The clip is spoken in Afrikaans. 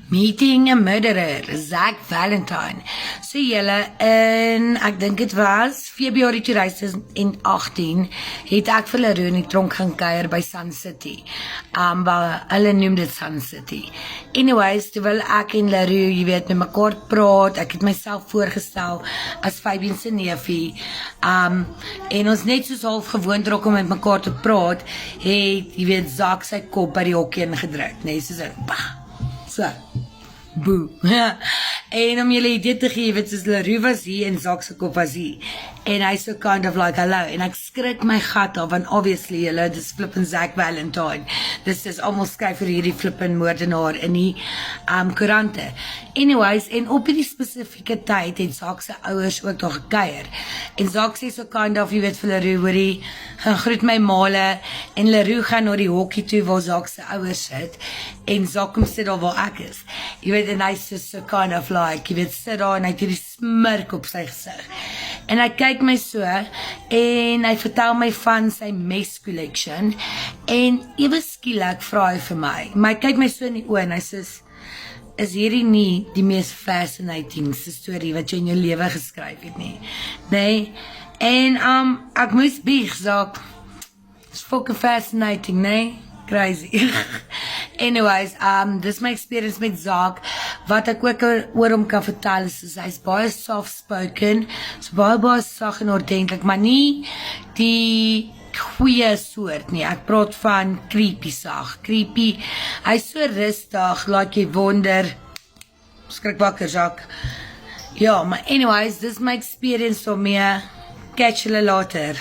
Meeting a Murderer, Zach Valentine. So julle, in, ek dink het was Februarie 2018, het ek vir Leroux in die tronk gaan kuier by Sun City. Waar hulle noem dit Sun City. Anyways, terwyl ek en Leroux, jy weet, met mekaar praat, ek het myself voorgestel as Fabian se neefie. En ons net soos half gewoond raak om met mekaar te praat, het, jy weet, Zach sy kop by die hokkie ingedruk, nee, soos ek, bah, so. Boe. En om julle idee te gee, weet soos Leroux was hier en Zach se kop was hier. En hy so kind of like, hello. En ek skrik my gat af, want obviously, julle, dis flippin' Zach Valentine. Dis is almal skryf vir hierdie flippin' moordenaar in die koerante. Anyways, en op die spesifieke tyd het Zach se ouers ook daar gekuier. En Zach sê so kind of, jy weet vir Leroux, hoorie, gaan groet my male, en Leroux gaan na die hokkie toe waar Zach se ouers sit, en Zach kom sit daar waar ek is. Jy weet, en hy is so kind of like, jy weet, sit daar, en hy het hierdie smirk op sy gesig. En hy kyk my so, en hy vertel my van sy mes collection, en ewe skielik vra hy vir my, maar hy kyk my so in die oë, en hy sê, is hierdie nie die meest fascinating storie wat jy in jou lewe geskryf het nie. Nee, en ek moes bieg, Zach, it's fucking fascinating, nee? Crazy. Anyways, dis my experience met Zach, wat ek ook oor hom kan vertel, is hy's baie soft-spoken, so baie sag en ordentlik, maar nie die goeie soort nie, ek praat van creepy sag, creepy, hy's so rustig, like jy wonder, skrik wakker, Zach. Ja, maar anyways, dis my experience daarmee, catch julle later.